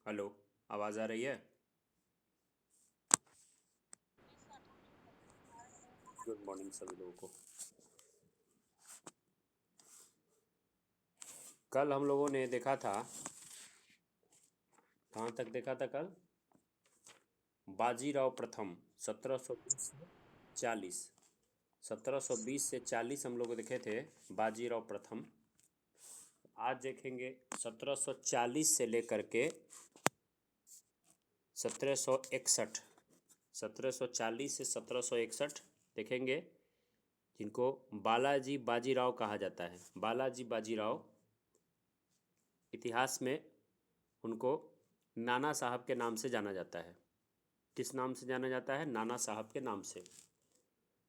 Hello. आवाज़ आ रही है? गुड मॉर्निंग सभी लोगों को। कल हम लोगों ने देखा था, कहाँ तक देखा था कल? बाजीराव प्रथम 1720 से 40। 1720 से 40 हम लोग देखे थे बाजीराव प्रथम। आज देखेंगे 1740 से लेकर के 1761। 1740 से 1761 देखेंगे, जिनको बालाजी बाजीराव कहा जाता है। बालाजी बाजीराव इतिहास में उनको नाना साहब के नाम से जाना जाता है। किस नाम से जाना जाता है? नाना साहब के नाम से।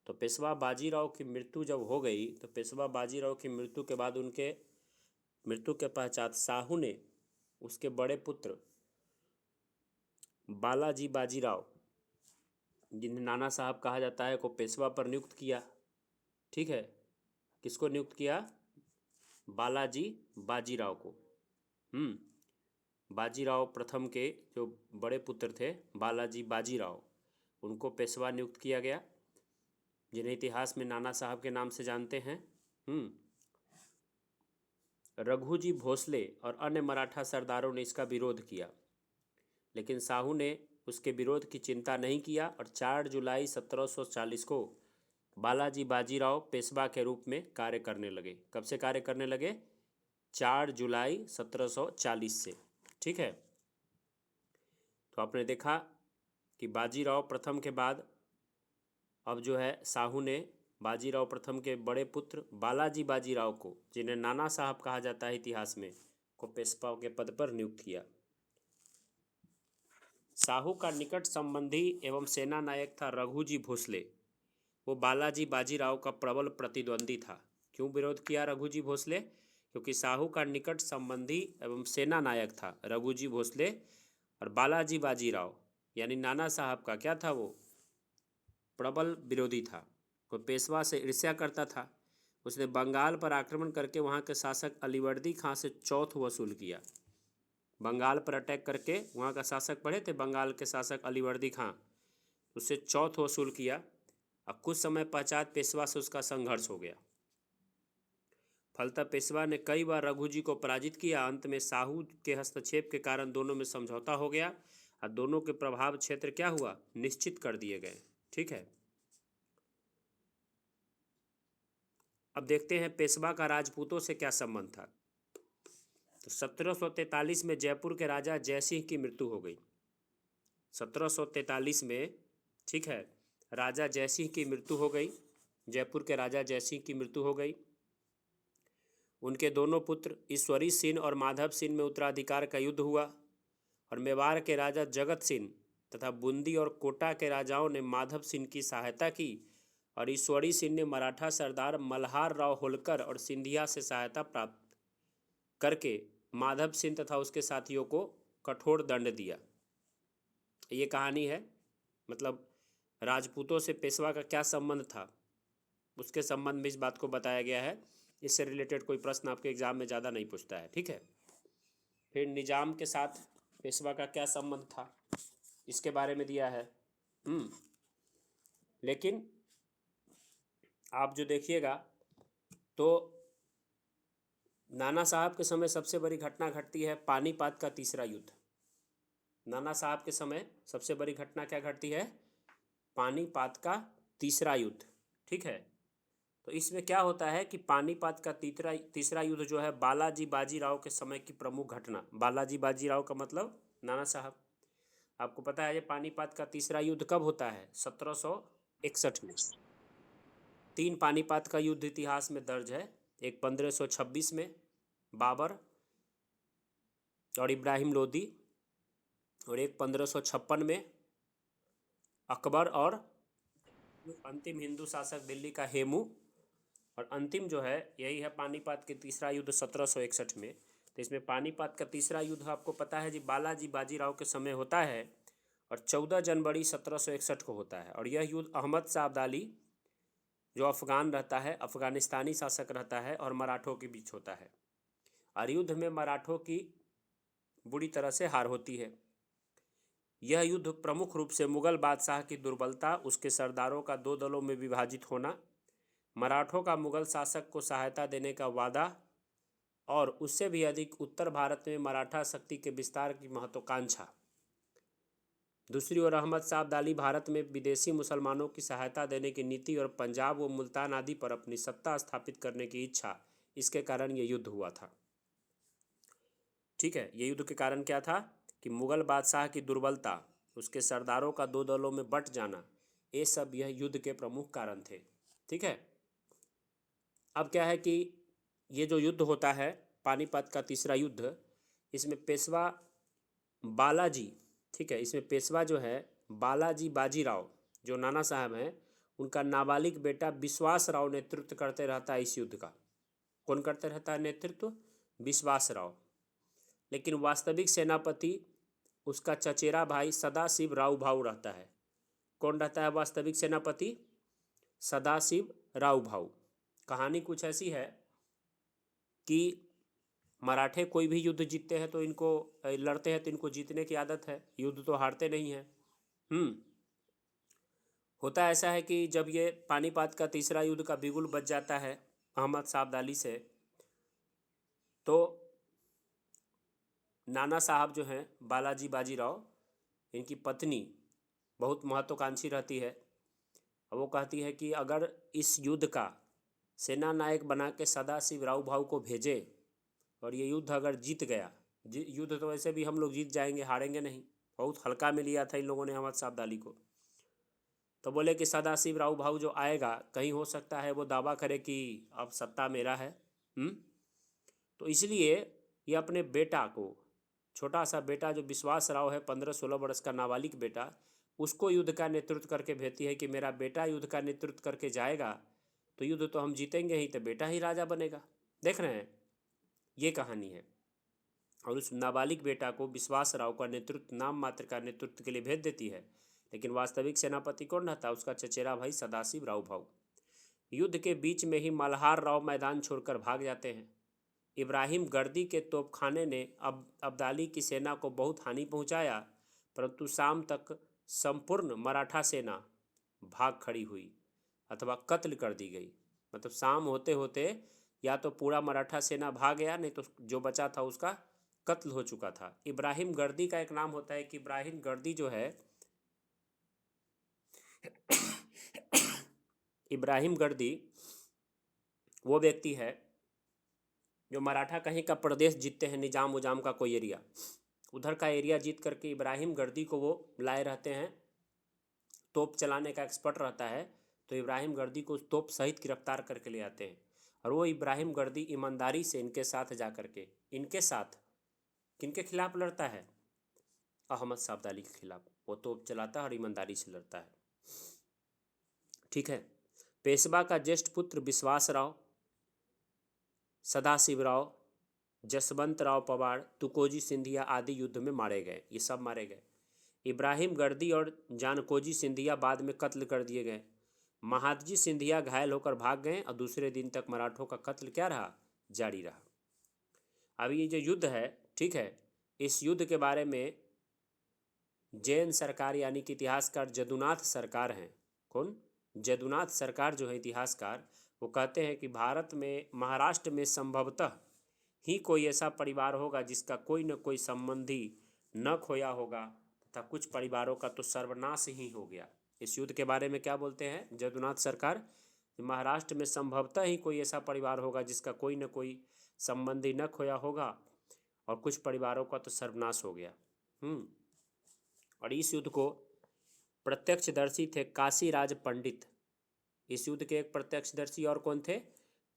तो पेशवा बाजीराव की मृत्यु जब हो गई, तो पेशवा बाजीराव की मृत्यु के बाद उनके मृत्यु के पश्चात शाहू ने उसके बड़े पुत्र बालाजी बाजीराव, जिन्हें नाना साहब कहा जाता है, को पेशवा पर नियुक्त किया। ठीक है, किसको नियुक्त किया? बालाजी बाजीराव को। बाजीराव प्रथम के जो बड़े पुत्र थे बालाजी बाजीराव, उनको पेशवा नियुक्त किया गया, जिन्हें इतिहास में नाना साहब के नाम से जानते हैं। रघुजी भोसले और अन्य मराठा सरदारों ने इसका विरोध किया, लेकिन शाहू ने उसके विरोध की चिंता नहीं किया और 4 जुलाई 1740 को बालाजी बाजीराव पेशवा के रूप में कार्य करने लगे। कब से कार्य करने लगे? 4 जुलाई 1740 से। ठीक है, तो आपने देखा कि बाजीराव प्रथम के बाद अब जो है शाहू ने बाजीराव प्रथम के बड़े पुत्र बालाजी बाजीराव को, जिन्हें नाना साहब कहा जाता है इतिहास में, को पेशवा के पद पर नियुक्त किया। शाहू का निकट संबंधी एवं सेना नायक था रघुजी भोसले। वो बालाजी बाजीराव का प्रबल प्रतिद्वंदी था। क्यों विरोध किया रघुजी भोसले? क्योंकि शाहू का निकट संबंधी एवं सेना नायक था रघुजी भोसले, और बालाजी बाजीराव यानी नाना साहब का क्या था? वो प्रबल विरोधी था। वो पेशवा से ईर्ष्या करता था। उसने बंगाल पर आक्रमण करके वहाँ के शासक अलीवर्दी खां से चौथ वसूल किया। बंगाल पर अटैक करके वहाँ का शासक पढ़े थे, बंगाल के शासक अलीवर्दी खां, उससे चौथ वसूल किया। अब कुछ समय पश्चात पेशवा से उसका संघर्ष हो गया। फलतः पेशवा ने कई बार रघुजी को पराजित किया। अंत में शाहू के हस्तक्षेप के कारण दोनों में समझौता हो गया और दोनों के प्रभाव क्षेत्र क्या हुआ? निश्चित कर दिए गए। ठीक है, अब देखते हैं पेशवा का राजपूतों से क्या संबंध था। तो 1743 में जयपुर के राजा जयसिंह की मृत्यु हो गई। 1743 में, ठीक है, राजा जयसिंह की मृत्यु हो गई। जयपुर के राजा जयसिंह की मृत्यु हो गई। उनके दोनों पुत्र ईश्वरी सिंह और माधव सिंह में उत्तराधिकार का युद्ध हुआ और मेवाड़ के राजा जगत सिंह तथा बूंदी और कोटा के राजाओं ने माधव सिंह की सहायता की और ईश्वरी सिंह ने मराठा सरदार मल्हार राव होलकर और सिंधिया से सहायता प्राप्त करके माधव सिंह तथा उसके साथियों को कठोर दंड दिया। ये कहानी है। मतलब राजपूतों से पेशवा का क्या संबंध था, उसके संबंध में इस बात को बताया गया है। इससे रिलेटेड कोई प्रश्न आपके एग्जाम में ज़्यादा नहीं पूछता है। ठीक है, फिर निजाम के साथ पेशवा का क्या संबंध था, इसके बारे में दिया है। लेकिन आप जो देखिएगा तो नाना साहब के समय सबसे बड़ी घटना घटती है पानीपत का तीसरा युद्ध। नाना साहब के समय सबसे बड़ी घटना क्या घटती है? पानीपत का तीसरा युद्ध। ठीक है, तो इसमें क्या होता है कि पानीपत का तीसरा युद्ध जो है बालाजी बाजीराव के समय की प्रमुख घटना। बालाजी बाजीराव का मतलब नाना साहब। आपको पता है ये पानीपत का तीसरा युद्ध कब होता है? 1761 में। 3 पानीपत का युद्ध इतिहास में दर्ज है। एक 1526 में बाबर और इब्राहिम लोदी, और एक 1556 में अकबर और अंतिम हिंदू शासक दिल्ली का हेमू, और अंतिम जो है यही है पानीपत के तीसरा युद्ध 1761 में। तो इसमें पानीपत का तीसरा युद्ध आपको पता है जी बालाजी बाजीराव के समय होता है और 14 जनवरी 1761 को होता है। और यह युद्ध अहमद शाह अब्दाली, जो अफगान रहता है, अफगानिस्तानी शासक रहता है, और मराठों के बीच होता है। और युद्ध में मराठों की बुरी तरह से हार होती है। यह युद्ध प्रमुख रूप से मुगल बादशाह की दुर्बलता, उसके सरदारों का दो दलों में विभाजित होना, मराठों का मुगल शासक को सहायता देने का वादा और उससे भी अधिक उत्तर भारत में मराठा शक्ति के विस्तार की महत्वाकांक्षा। दूसरी ओर अहमद शाह अब्दाली भारत में विदेशी मुसलमानों की सहायता देने की नीति और पंजाब व मुल्तान आदि पर अपनी सत्ता स्थापित करने की इच्छा, इसके कारण यह युद्ध हुआ था। ठीक है, ये युद्ध के कारण क्या था कि मुगल बादशाह की दुर्बलता, उसके सरदारों का दो दलों में बंट जाना, ये सब यह युद्ध के प्रमुख कारण थे। ठीक है, अब क्या है कि ये जो युद्ध होता है पानीपत का तीसरा युद्ध, इसमें पेशवा बालाजी, ठीक है, इसमें पेशवा जो है बालाजी बाजीराव जो नाना साहब हैं, उनका नाबालिग बेटा विश्वास राव नेतृत्व करते रहता है इस युद्ध का। कौन करते रहता है नेतृत्व? विश्वास राव। लेकिन वास्तविक सेनापति उसका चचेरा भाई सदाशिव राव भाऊ रहता है। कौन रहता है वास्तविक सेनापति? सदाशिव राव भाऊ। कहानी कुछ ऐसी है कि मराठे कोई भी युद्ध जीतते हैं तो इनको लड़ते हैं तो इनको जीतने की आदत है, युद्ध तो हारते नहीं हैं। होता ऐसा है कि जब ये पानीपत का तीसरा युद्ध का बिगुल बज जाता है अहमद शाह अब्दाली से, तो नाना साहब जो हैं बालाजी बाजीराव, इनकी पत्नी बहुत महत्वाकांक्षी रहती है। वो कहती है कि अगर इस युद्ध का सेना नायक बना के सदाशिव राव भाऊ को भेजे और ये युद्ध अगर जीत गया, युद्ध तो वैसे भी हम लोग जीत जाएंगे, हारेंगे नहीं, बहुत हल्का में लिया था इन लोगों ने अहमद शाह अब्दाली को। तो बोले कि सदाशिव राव भाऊ जो आएगा, कहीं हो सकता है वो दावा करे कि अब सत्ता मेरा है। तो इसलिए ये अपने बेटा को, छोटा सा बेटा जो विश्वास राव है, 15-16 वर्ष का नाबालिग बेटा, उसको युद्ध का नेतृत्व करके भेजती है कि मेरा बेटा युद्ध का नेतृत्व करके जाएगा तो युद्ध तो हम जीतेंगे ही, तो बेटा ही राजा बनेगा। देख रहे हैं, ये कहानी है। और उस नाबालिग बेटा को विश्वास राव का नेतृत्व, नाम मात्र का नेतृत्व के लिए भेज देती है, लेकिन वास्तविक सेनापति कौन रहता? उसका चचेरा भाई सदाशिव राव भाऊ। युद्ध के बीच में ही मल्हार राव मैदान छोड़कर भाग जाते हैं। इब्राहिम गर्दी के तोपखाने ने अब्दाली की सेना को बहुत हानि पहुंचाया, परंतु शाम तक संपूर्ण मराठा सेना भाग खड़ी हुई अथवा कत्ल कर दी गई। मतलब शाम होते होते या तो पूरा मराठा सेना भाग गया, नहीं तो जो बचा था उसका कत्ल हो चुका था। इब्राहिम गर्दी का एक नाम होता है कि इब्राहिम गर्दी जो है इब्राहिम गर्दी वो व्यक्ति है जो मराठा कहीं का प्रदेश जीतते हैं, निजाम उजाम का कोई एरिया, उधर का एरिया जीत करके इब्राहिम गर्दी को वो लाए रहते हैं। तोप चलाने का एक्सपर्ट रहता है, तो इब्राहिम गर्दी को तोप सहित गिरफ्तार करके ले आते हैं। और वो इब्राहिम गर्दी ईमानदारी से इनके साथ जा करके, इनके साथ किनके खिलाफ लड़ता है? अहमद शाह अब्दाली के खिलाफ। वो तोप चलाता है और ईमानदारी से लड़ता है। ठीक है, पेशवा का ज्येष्ठ पुत्र विश्वास राव, सदाशिव राव, जसवंत राव पवार, तुकोजी सिंधिया आदि युद्ध में मारे गए। ये सब मारे गए। इब्राहिम गर्दी और जानकोजी सिंधिया बाद में कत्ल कर दिए गए। महादजी सिंधिया घायल होकर भाग गए और दूसरे दिन तक मराठों का कत्ल क्या रहा? जारी रहा। अब ये जो युद्ध है, ठीक है, इस युद्ध के बारे में जैन सरकार यानी कि इतिहासकार जदुनाथ सरकार हैं। कौन? जदुनाथ सरकार जो है इतिहासकार, वो कहते हैं कि भारत में, महाराष्ट्र में संभवतः ही कोई ऐसा परिवार होगा जिसका कोई न कोई संबंधी न खोया होगा तथा कुछ परिवारों का तो सर्वनाश ही हो गया। इस युद्ध के बारे में क्या बोलते हैं जदुनाथ सरकार? महाराष्ट्र में संभवतः ही कोई ऐसा परिवार होगा जिसका कोई न कोई संबंधी न खोया होगा और कुछ परिवारों का तो सर्वनाश हो गया। और इस युद्ध को प्रत्यक्षदर्शी थे काशीराज पंडित। इस युद्ध के एक प्रत्यक्षदर्शी और कौन थे?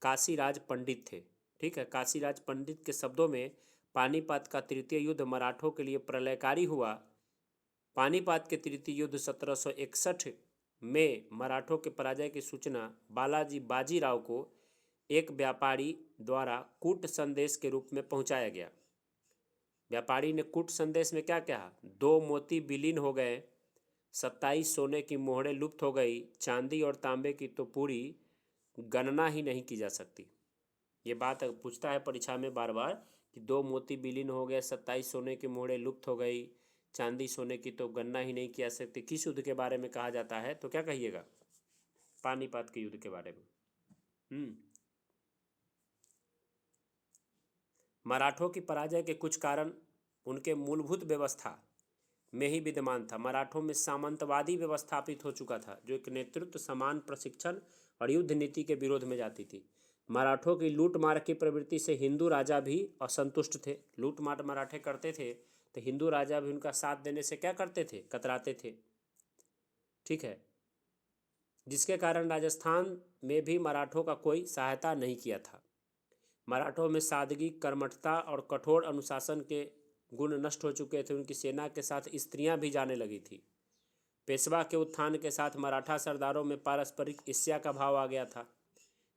काशीराज पंडित थे। ठीक है, काशीराज पंडित के शब्दों में पानीपत का तृतीय युद्ध मराठों के लिए प्रलयकारी हुआ। पानीपत के तृतीय युद्ध 1761 में मराठों के पराजय की सूचना बालाजी बाजीराव को एक व्यापारी द्वारा कूट संदेश के रूप में पहुंचाया गया। व्यापारी ने कूट संदेश में क्या कहा? 2 मोती विलीन हो गए, 27 सोने की मोहरें लुप्त हो गई, चांदी और तांबे की तो पूरी गणना ही नहीं की जा सकती। ये बात पूछता है परीक्षा में बार बार कि 2 मोती विलीन हो गए, 27 सोने की मोहरें लुप्त हो गई, चांदी सोने की तो गणना ही नहीं किया सकती, किस युद्ध के बारे में कहा जाता है? तो क्या कहिएगा? पानीपत के युद्ध के बारे में। मराठों की पराजय के कुछ कारण उनके मूलभूत व्यवस्था में ही विद्यमान था। मराठों में सामंतवादी व्यवस्था स्थापित हो चुका था, जो एक नेतृत्व, समान प्रशिक्षण और युद्ध नीति के विरोध में जाती थी। मराठों की लूटमार की प्रवृत्ति से हिंदू राजा भी असंतुष्ट थे। लूटमार मराठे करते थे तो हिंदू राजा भी उनका साथ देने से क्या करते थे? कतराते थे। ठीक है, जिसके कारण राजस्थान में भी मराठों का कोई सहायता नहीं किया था। मराठों में सादगी, कर्मठता और कठोर अनुशासन के गुण नष्ट हो चुके थे। उनकी सेना के साथ स्त्रियां भी जाने लगी थी। पेशवा के उत्थान के साथ मराठा सरदारों में पारस्परिक ईर्ष्या का भाव आ गया था।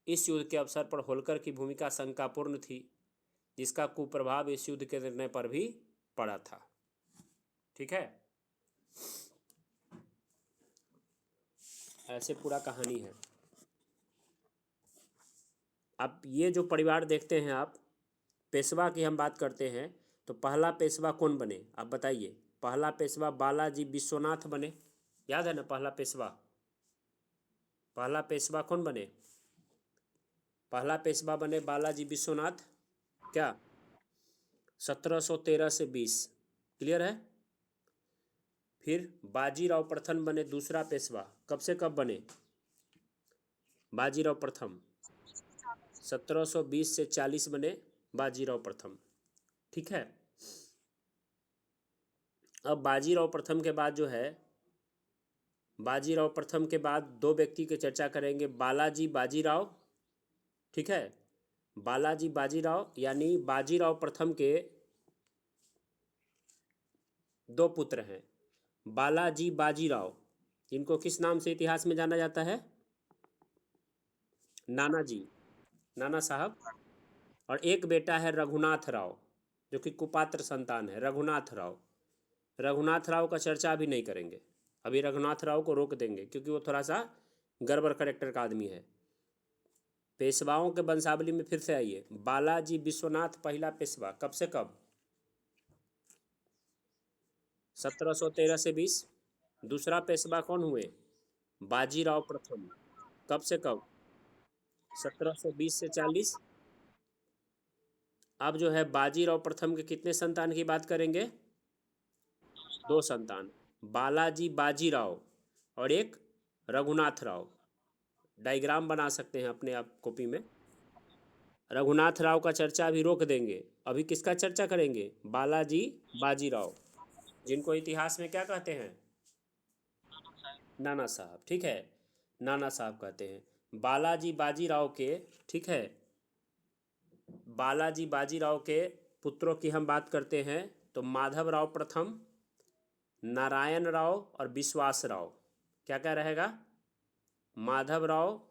इस युद्ध के अवसर पर होलकर की भूमिका शंकापूर्ण थी, जिसका कुप्रभाव इस युद्ध के निर्णय पर भी पड़ा था। ठीक है, ऐसे पूरा कहानी है। अब ये जो परिवार देखते हैं आप, पेशवा की हम बात करते हैं तो पहला पेशवा कौन बने? आप बताइए। पहला पेशवा बालाजी विश्वनाथ बने। याद है ना पहला पेशवा? पहला पेशवा कौन बने? पहला पेशवा बने बालाजी विश्वनाथ। क्या? 1713 से 20। क्लियर है? फिर बाजीराव प्रथम बने दूसरा पेशवा। कब से कब बने बाजीराव प्रथम? 1720 से 40 बने बाजीराव प्रथम। ठीक है, अब बाजीराव प्रथम के बाद जो है, बाजीराव प्रथम के बाद दो व्यक्ति की चर्चा करेंगे, बालाजी बाजीराव। ठीक है, बालाजी बाजीराव यानी बाजीराव प्रथम के दो पुत्र हैं, बालाजी बाजीराव, जिनको किस नाम से इतिहास में जाना जाता है? नाना जी, नाना साहब। और एक बेटा है रघुनाथ राव, जो कि कुपात्र संतान है, रघुनाथ राव। रघुनाथ राव का चर्चा अभी नहीं करेंगे, अभी रघुनाथ राव को रोक देंगे क्योंकि वो थोड़ा सा गड़बड़ करेक्टर का आदमी है। पेशवाओं के वंशावली में फिर से आइए। बालाजी विश्वनाथ पहला पेशवा, कब से कब? 1713 से 20। दूसरा पेशवा कौन हुए? बाजीराव प्रथम। कब से कब? 1720 से 40। अब जो है बाजीराव प्रथम के कितने संतान की बात करेंगे? दो संतान, बालाजी बाजीराव और एक रघुनाथ राव। डायग्राम बना सकते हैं अपने आप कॉपी में। रघुनाथ राव का चर्चा अभी रोक देंगे, अभी किसका चर्चा करेंगे? बालाजी बाजीराव, जिनको इतिहास में क्या कहते हैं? नाना साहब। ठीक है, नाना साहब कहते हैं। बालाजी बाजीराव के, ठीक है, बालाजी बाजीराव के पुत्रों की हम बात करते हैं तो माधव राव प्रथम, नारायण राव और विश्वास राव। क्या क्या रहेगा? माधव राव,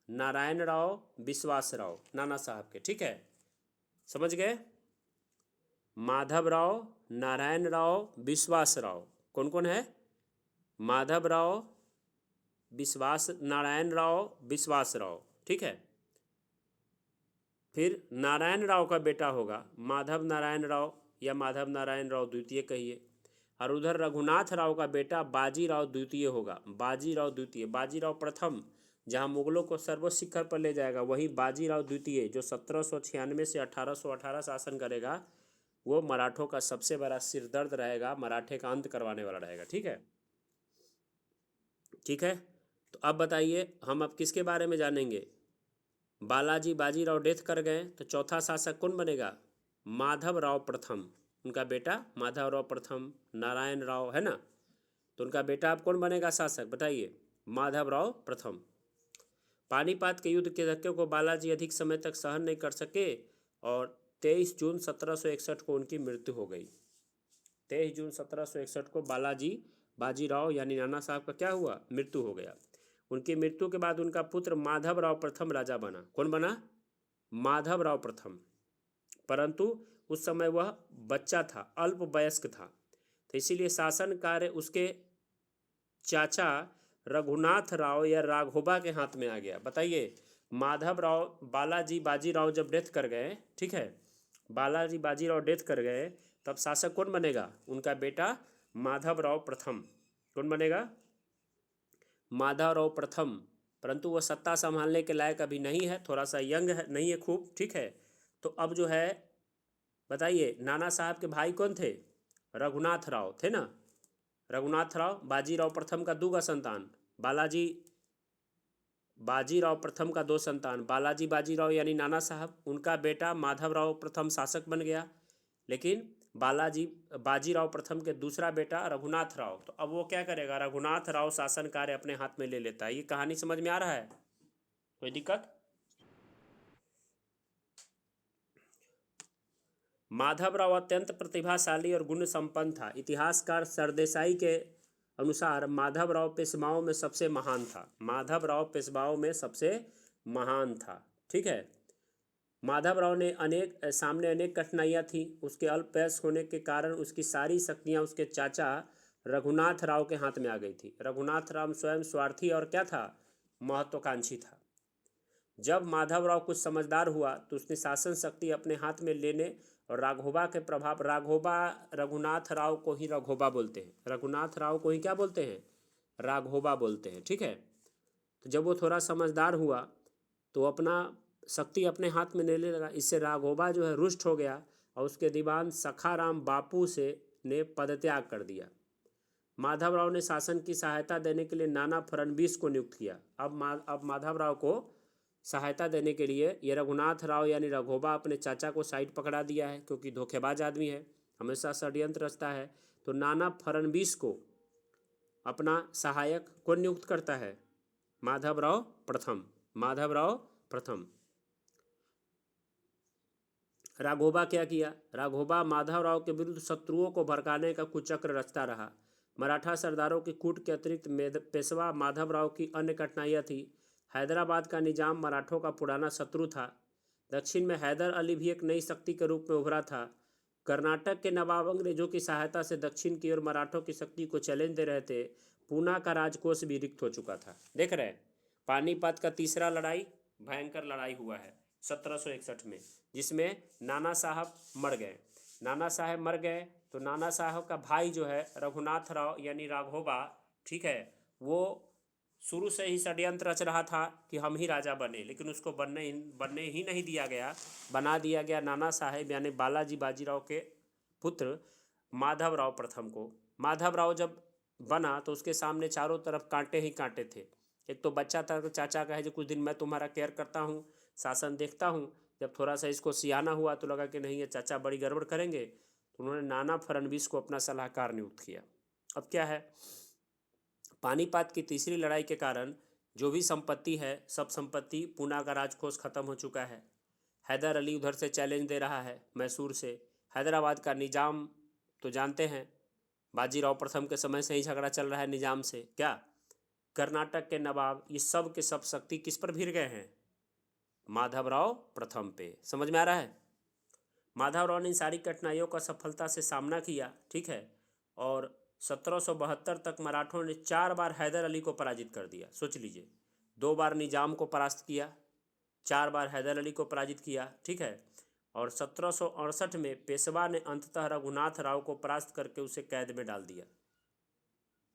नारायण राव, विश्वास राव, नाना साहब के। ठीक है, समझ गए? माधव राव, नारायण राव, विश्वास राव, कौन कौन है? माधव राव, विश्वास, नारायण राव, विश्वास राव। ठीक है, फिर नारायण राव का बेटा होगा माधव नारायण राव या माधव नारायण राव द्वितीय कहिए, और उधर रघुनाथ राव का बेटा बाजीराव द्वितीय होगा। बाजीराव द्वितीय, बाजीराव प्रथम जहां मुगलों को सर्वोच्च शिखर पर ले जाएगा, वही बाजीराव द्वितीय जो 1796 से 1818 शासन करेगा, वो मराठों का सबसे बड़ा सिरदर्द रहेगा, मराठे का अंत करवाने वाला रहेगा। ठीक है, ठीक है। तो अब बताइए हम अब किसके बारे में जानेंगे? बालाजी बाजीराव डेथ कर गए तो चौथा शासक कौन बनेगा? माधव राव प्रथम। उनका बेटा माधव राव प्रथम, नारायण राव है ना, तो उनका बेटा अब कौन बनेगा शासक? बताइए। माधव राव प्रथम। पानीपत के युद्ध के धक्के को बालाजी अधिक समय तक सहन नहीं कर सके और 23 जून 1761 को उनकी मृत्यु हो गई। 23 जून 1761 को बालाजी बाजीराव यानी नाना साहब का क्या हुआ? मृत्यु हो गया। उनकी मृत्यु के बाद उनका पुत्र माधव राव प्रथम राजा बना। कौन बना? माधव राव प्रथम। परंतु उस समय वह बच्चा था, अल्पवयस्क था, तो इसीलिए शासन कार्य उसके चाचा रघुनाथ राव या राघोबा के हाथ में आ गया। बताइए, माधव राव, बालाजी बाजीराव जब डेथ कर गए, ठीक है, बालाजी बाजीराव डेथ कर गए तब शासक कौन बनेगा? उनका बेटा माधवराव प्रथम। कौन बनेगा? माधवराव प्रथम। परंतु वो सत्ता संभालने के लायक अभी नहीं है, थोड़ा सा यंग है, नहीं है खूब, ठीक है। तो अब जो है बताइए, नाना साहब के भाई कौन थे? रघुनाथ राव थे ना। रघुनाथ राव बाजीराव प्रथम का दूसरा संतान, बाजीराव प्रथम का दो संतान, बालाजी बाजीराव यानी नाना साहब, उनका बेटा माधवराव प्रथम शासक बन गया। लेकिन बाजीराव प्रथम के दूसरा बेटा रघुनाथ राव, तो अब वो क्या करेगा? रघुनाथ राव शासन कार्य अपने हाथ में ले लेता है। ये कहानी समझ में आ रहा है? कोई दिक्कत? माधवराव अत्यंत प्रतिभाशाली और गुण संपन्न था। इतिहासकार सरदेसाई के अनुसार माधवराव पेशवाओं में सबसे महान था। माधवराव पेशवाओं में सबसे महान था, ठीक है। माधवराव ने सामने अनेक कठिनाइयाँ थी। उसके अल्प वयस्क होने के कारण उसकी सारी शक्तियाँ उसके चाचा रघुनाथ राव के हाथ में आ गई थी। रघुनाथ राव स्वयं स्वार्थी और क्या था? महत्वाकांक्षी था। जब माधवराव कुछ समझदार हुआ तो उसने शासन शक्ति अपने हाथ में लेने और राघोबा के प्रभाव, राघोबा रघुनाथ राव को ही राघोबा बोलते हैं, रघुनाथ राव को ही क्या बोलते हैं? राघोबा बोलते हैं, ठीक है। तो जब वो थोड़ा समझदार हुआ तो अपना शक्ति अपने हाथ में लेने लगा। इससे राघोबा जो है रुष्ट हो गया और उसके दीवान सखाराम बापू से ने पदत्याग कर दिया। माधवराव ने शासन की सहायता देने के लिए नाना फडणवीस को नियुक्त किया। अब माधवराव को सहायता देने के लिए ये रघुनाथ राव यानी राघोबा अपने चाचा को साइड पकड़ा दिया है, क्योंकि धोखेबाज आदमी है, हमेशा षड्यंत्र रचता है। तो नाना फडणवीस को अपना सहायक कौन नियुक्त करता है? माधवराव प्रथम। माधवराव प्रथम। राघोबा क्या किया? राघोबा माधवराव के विरुद्ध शत्रुओं को भड़काने का कुचक्र रचता रहा। मराठा सरदारों की कूट के अतिरिक्त पेशवा माधवराव की अन्य कठिनाइयाँ थी। हैदराबाद का निजाम मराठों का पुराना शत्रु था। दक्षिण में हैदर अली भी एक नई शक्ति के रूप में उभरा था। कर्नाटक के नवाब अंग्रेजों की सहायता से दक्षिण की ओर मराठों की शक्ति को चैलेंज दे रहे थे। पूना का राजकोष भी रिक्त हो चुका था। देख रहे हैं, पानीपत का तीसरा लड़ाई भयंकर लड़ाई हुआ है 1761 में, जिसमें नाना साहब मर गए। नाना साहब मर गए तो नाना साहब का भाई जो है रघुनाथ राव यानी राघोबा, ठीक है, वो शुरू से ही षड्यंत्र रच रहा था कि हम ही राजा बने, लेकिन उसको बनने ही नहीं दिया गया। बना दिया गया नाना साहेब यानी बालाजी बाजीराव के पुत्र माधवराव प्रथम को। माधवराव जब बना तो उसके सामने चारों तरफ कांटे ही कांटे थे। एक तो बच्चा था तो चाचा कहे जो कुछ दिन मैं तुम्हारा केयर करता हूँ, शासन देखता हूँ। जब थोड़ा सा इसको सियाना हुआ तो लगा कि नहीं ये चाचा बड़ी गड़बड़ करेंगे, तो उन्होंने नाना फडणवीस को अपना सलाहकार नियुक्त किया। अब क्या है, पानीपत की तीसरी लड़ाई के कारण जो भी संपत्ति है, सब संपत्ति, पूना का राजकोष खत्म हो चुका है। हैदर अली उधर से चैलेंज दे रहा है मैसूर से। हैदराबाद का निजाम तो जानते हैं, बाजीराव प्रथम के समय से ही झगड़ा चल रहा है निजाम से। क्या कर्नाटक के नवाब, ये सब के सब शक्ति किस पर भिड़ गए हैं? माधवराव प्रथम पे। समझ में आ रहा है? माधवराव ने इन सारी कठिनाइयों का सफलता से सामना किया, ठीक है। और 1772 तक मराठों ने 4 बार हैदर अली को पराजित कर दिया। सोच लीजिए, 2 बार निजाम को परास्त किया, 4 बार हैदर अली को पराजित किया, ठीक है। और 1768 में पेशवा ने अंततः रघुनाथ राव को परास्त करके उसे कैद में डाल दिया।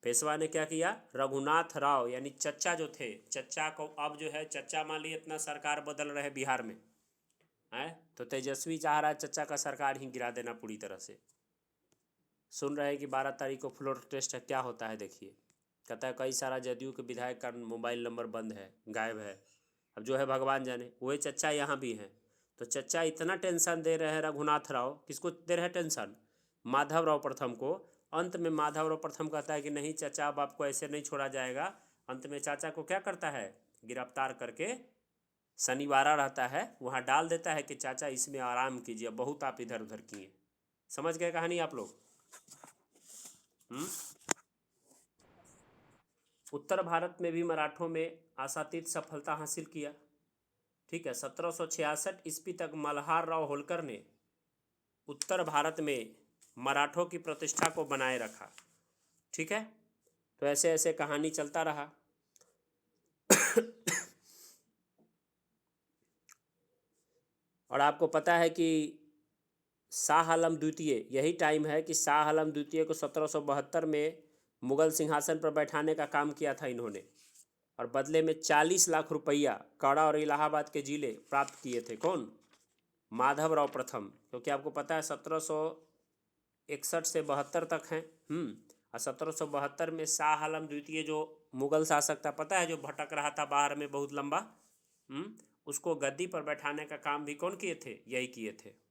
पेशवा ने क्या किया? रघुनाथ राव यानी चच्चा जो थे, चच्चा को अब जो है चच्चा मान ली इतना सरकार बदल रहे बिहार में है, तो तेजस्वी चाह रहा है चच्चा का सरकार ही गिरा देना पूरी तरह से। सुन रहे हैं कि 12 तारीख को फ्लोर टेस्ट है, क्या होता है देखिए। कहता है कई सारा जदयू के विधायक का मोबाइल नंबर बंद है, गायब है। अब जो है भगवान जाने, वही चच्चा यहाँ भी हैं। तो चच्चा इतना टेंशन दे रहे हैं रघुनाथ राव, किसको दे रहे हैं टेंशन? माधवराव प्रथम को। अंत में माधवराव प्रथम कहता है कि नहीं चाचा, अब आपको ऐसे नहीं छोड़ा जाएगा। अंत में चाचा को क्या करता है? गिरफ्तार करके शनिवारा रहता है वहाँ डाल देता है कि चाचा इसमें आराम कीजिए, बहुत आप इधर उधर किए। समझ गए कहानी आप लोग? उत्तर भारत में भी मराठों में आशातीत सफलता हासिल किया, ठीक है। 1766 ईस्वी तक मल्हार राव होलकर ने उत्तर भारत में मराठों की प्रतिष्ठा को बनाए रखा, ठीक है। तो ऐसे ऐसे कहानी चलता रहा। और आपको पता है कि शाह आलम द्वितीय, यही टाइम है कि शाह आलम द्वितीय को 1772 में मुगल सिंहासन पर बैठाने का काम किया था इन्होंने, और बदले में 40 लाख रुपया काड़ा और इलाहाबाद के जिले प्राप्त किए थे। कौन? माधवराव प्रथम। क्योंकि आपको पता है 1761 से 72 तक हैं। और 1772 में शाह आलम द्वितीय जो मुगल शासक था, पता है, जो भटक रहा था बाहर में बहुत लंबा, उसको गद्दी पर बैठाने का काम भी कौन किए थे? यही किए थे।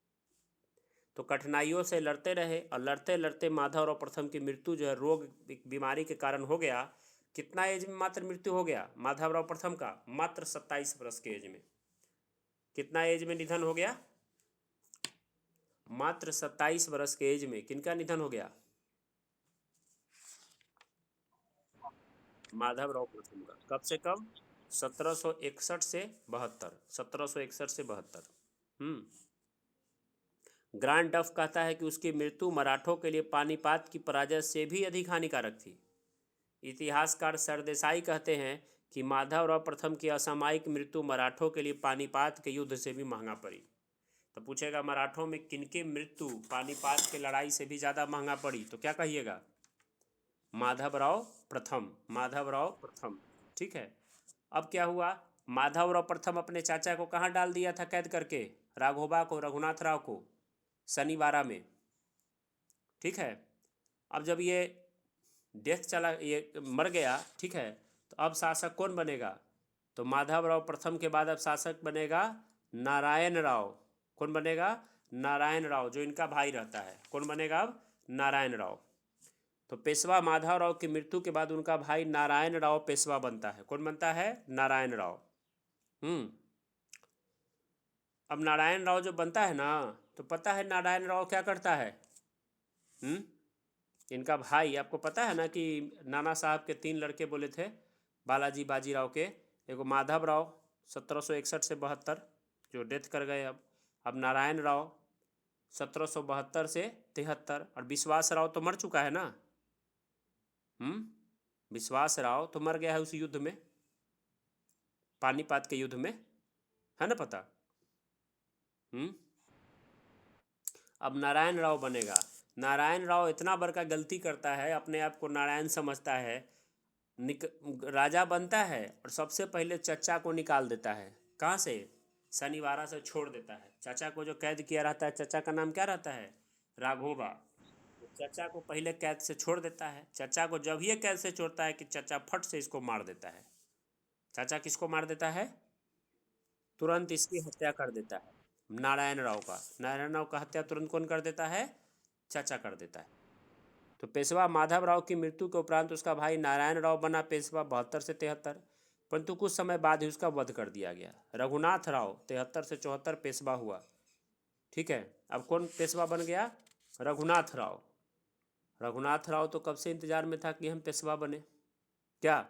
तो कठिनाइयों से लड़ते रहे, और लड़ते लड़ते माधवराव प्रथम की मृत्यु जो है रोग बीमारी के कारण हो गया। कितना एज में मात्र मृत्यु हो गया माधवराव प्रथम का? मात्र 27 वर्ष के एज में। कितना एज में निधन हो गया? मात्र 27 वर्ष के एज में किनका निधन हो गया? माधवराव प्रथम का। कब से कब? 1761 से 72। 1761 से 72। ग्रांड डफ कहता है कि उसकी मृत्यु मराठों के लिए पानीपत की पराजय से भी अधिक हानिकारक थी। इतिहासकार सरदेसाई कहते हैं कि माधवराव प्रथम की असामयिक मृत्यु मराठों के लिए पानीपत के युद्ध से भी महंगा पड़ी। तो पूछेगा मराठों में किनकी मृत्यु पानीपत के लड़ाई से भी ज़्यादा महंगा पड़ी, तो क्या कहिएगा? माधवराव प्रथम। माधवराव प्रथम। ठीक है। अब क्या हुआ? माधवराव प्रथम अपने चाचा को कहाँ डाल दिया था कैद करके? राघोबा को, रघुनाथ राव को, शनिवारा में। ठीक है। अब जब ये ये मर गया, ठीक है, तो अब शासक कौन बनेगा? तो माधवराव प्रथम के बाद अब शासक बनेगा नारायण राव। कौन बनेगा? नारायण राव, जो इनका भाई रहता है। कौन बनेगा अब? नारायण राव। तो पेशवा माधवराव की मृत्यु के बाद उनका भाई नारायण राव पेशवा बनता है। कौन बनता है? नारायण राव। अब नारायण राव जो बनता है ना, तो पता है नारायण राव क्या करता है? इनका भाई, आपको पता है ना कि नाना साहब के 3 लड़के बोले थे बालाजी बाजीराव के। एगो माधव राव 1761 से 72 जो डेथ कर गए। अब नारायण राव 1772 से 73, और विश्वास राव तो मर चुका है ना। विश्वास राव तो मर गया है उस युद्ध में, पानीपत के युद्ध में, है ना पता। अब नारायण राव बनेगा। नारायण राव इतना बड़का गलती करता है, अपने आप को नारायण समझता है, राजा बनता है और सबसे पहले चचा को निकाल देता है। कहाँ से? शनिवारा से छोड़ देता है। चाचा को जो कैद किया रहता है, चाचा का नाम क्या रहता है? राघोबा। चाचा को पहले कैद से छोड़ देता है। चाचा को जब ये कैद से छोड़ता है कि चाचा फट से इसको मार देता है। चाचा किसको मार देता है? तुरंत इसकी हत्या कर देता है, नारायण राव का। नारायण राव का हत्या तुरंत कौन कर देता है? चाचा कर देता है। तो पेशवा माधव राव की मृत्यु के उपरांत उसका भाई नारायण राव बना पेशवा 72 से 73, परंतु कुछ समय बाद ही उसका वध कर दिया गया। रघुनाथ राव 73 से 74 पेशवा हुआ। ठीक है। अब कौन पेशवा बन गया? रघुनाथ राव। रघुनाथ राव तो कब से इंतजार में था कि हम पेशवा बने। क्या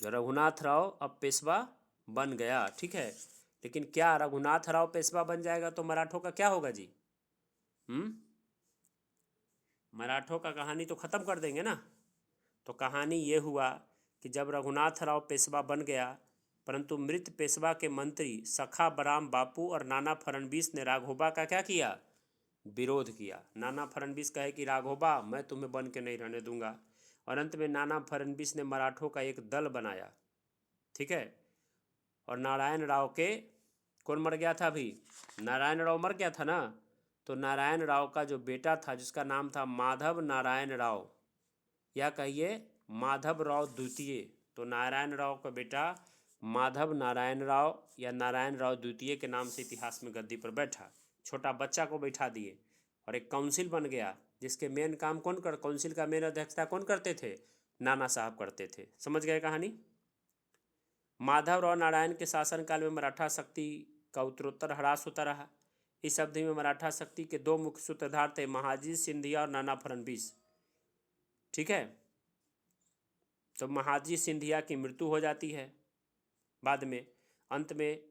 रघुनाथ राव अब पेशवा बन गया? ठीक है। लेकिन क्या रघुनाथ राव पेशवा बन जाएगा तो मराठों का क्या होगा जी? मराठों का कहानी तो ख़त्म कर देंगे ना। तो कहानी ये हुआ कि जब रघुनाथ राव पेशवा बन गया, परंतु मृत पेशवा के मंत्री सखा बराम बापू और नाना फडणवीस ने राघोबा का क्या किया? विरोध किया। नाना फडणवीस कहे कि राघोबा मैं तुम्हें बन के नहीं रहने दूंगा, और अंत में नाना फडणवीस ने मराठों का एक दल बनाया। ठीक है। और नारायण राव के, कौन मर गया था अभी? नारायण राव मर गया था ना। तो नारायण राव का जो बेटा था जिसका नाम था माधव नारायण राव, या कहिए माधव राव द्वितीय, तो नारायण राव का बेटा माधव नारायण राव या नारायण राव द्वितीय के नाम से इतिहास में गद्दी पर बैठा। छोटा बच्चा को बैठा दिए और एक काउंसिल बन गया, जिसके मेन काम काउंसिल का मेन अध्यक्षता कौन करते थे? नाना साहब करते थे। समझ गए कहानी। माधवराव नारायण के शासनकाल में मराठा शक्ति का उत्तरोत्तर ह्रास होता रहा। इस अवधि में मराठा शक्ति के 2 मुख्य सूत्रधार थे, महाजी सिंधिया और नाना फडणवीस। ठीक है। तो महाजी सिंधिया की मृत्यु हो जाती है बाद में। अंत में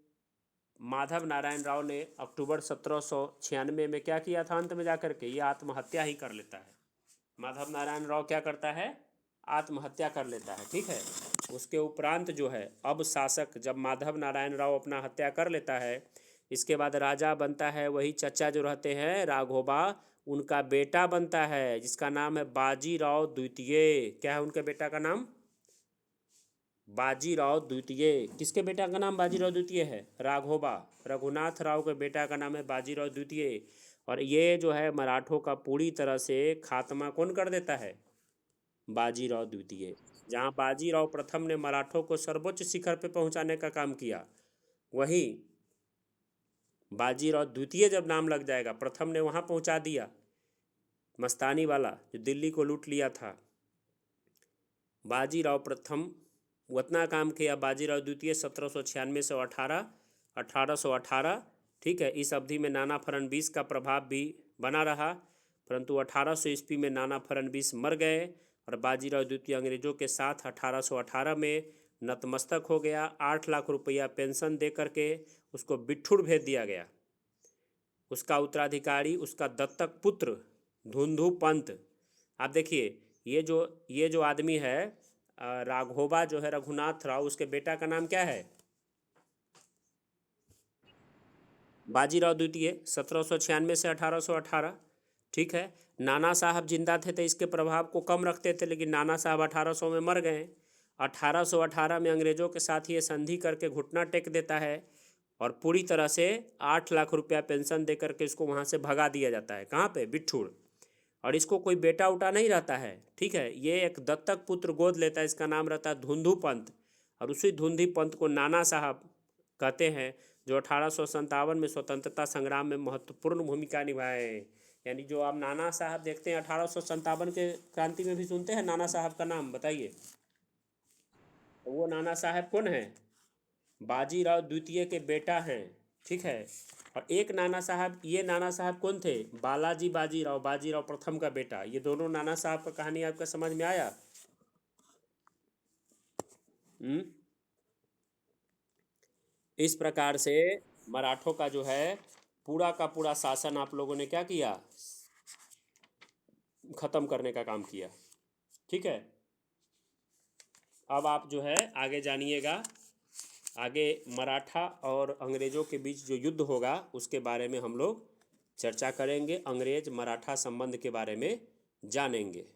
माधव नारायण राव ने अक्टूबर 1796 में क्या किया था? अंत में जाकर के ये आत्महत्या ही कर लेता है। माधव नारायण राव क्या करता है? आत्महत्या कर लेता है। ठीक है। उसके उपरांत जो है अब शासक, जब माधव नारायण राव अपना हत्या कर लेता है, इसके बाद राजा बनता है वही चचा जो रहते हैं राघोबा, उनका बेटा बनता है जिसका नाम है बाजीराव द्वितीय। क्या है उनके बेटा का नाम? बाजीराव द्वितीय। किसके बेटा का नाम बाजीराव द्वितीय है? राघोबा, रघुनाथ राव के बेटा का नाम है बाजीराव द्वितीय। और ये जो है मराठों का पूरी तरह से खात्मा कौन कर देता है? बाजीराव द्वितीय। जहाँ बाजीराव प्रथम ने मराठों को सर्वोच्च शिखर पे पहुंचाने का काम किया, वही बाजीराव द्वितीय जब नाम लग जाएगा, प्रथम ने वहाँ पहुंचा दिया, मस्तानी वाला जो दिल्ली को लूट लिया था, बाजीराव प्रथम उतना काम किया। बाजीराव द्वितीय 1796 से 1818, ठीक है। इस अवधि में नाना फडणवीस का प्रभाव भी बना रहा, परंतु 1800 ईस्वी में नाना फडणवीस मर गए और बाजीराव द्वितीय अंग्रेजों के साथ 1818 में नतमस्तक हो गया। 8 लाख रुपया पेंशन दे करके उसको बिठूर भेज दिया गया। उसका उत्तराधिकारी उसका दत्तक पुत्र धुंधु पंत। आप देखिए ये जो आदमी है राघोबा जो है रघुनाथ राव, उसके बेटा का नाम क्या है? बाजीराव द्वितीय 1796 से 1818, ठीक है। नाना साहब जिंदा थे तो इसके प्रभाव को कम रखते थे, लेकिन नाना साहब 1800 में मर गए। 1818 में अंग्रेजों के साथ ये संधि करके घुटना टेक देता है और पूरी तरह से 8 लाख रुपया पेंशन दे करके इसको वहाँ से भगा दिया जाता है। कहाँ पे? बिठूर। और इसको कोई बेटा उटा नहीं रहता है, ठीक है। ये एक दत्तक पुत्र गोद लेता है, इसका नाम रहता है धुंधु पंत। और उसी धुंधु पंत को नाना साहब कहते हैं, जो 1857 में स्वतंत्रता संग्राम में महत्वपूर्ण भूमिका निभाए। यानी जो आप नाना साहब देखते हैं 1857 के क्रांति में भी सुनते हैं नाना साहब का नाम, बताइए। तो वो नाना साहब कौन है? बाजीराव द्वितीय के बेटा हैं, ठीक है। और एक नाना साहब, ये नाना साहब कौन थे? बालाजी बाजीराव, बाजीराव प्रथम का बेटा। ये दोनों नाना साहब का कहानी आपका समझ में आया? इस प्रकार से मराठों का जो है पूरा का पूरा शासन आप लोगों ने क्या किया? खत्म करने का काम किया, ठीक है। अब आप जो है आगे जानिएगा, आगे मराठा और अंग्रेज़ों के बीच जो युद्ध होगा उसके बारे में हम लोग चर्चा करेंगे, अंग्रेज मराठा संबंध के बारे में जानेंगे।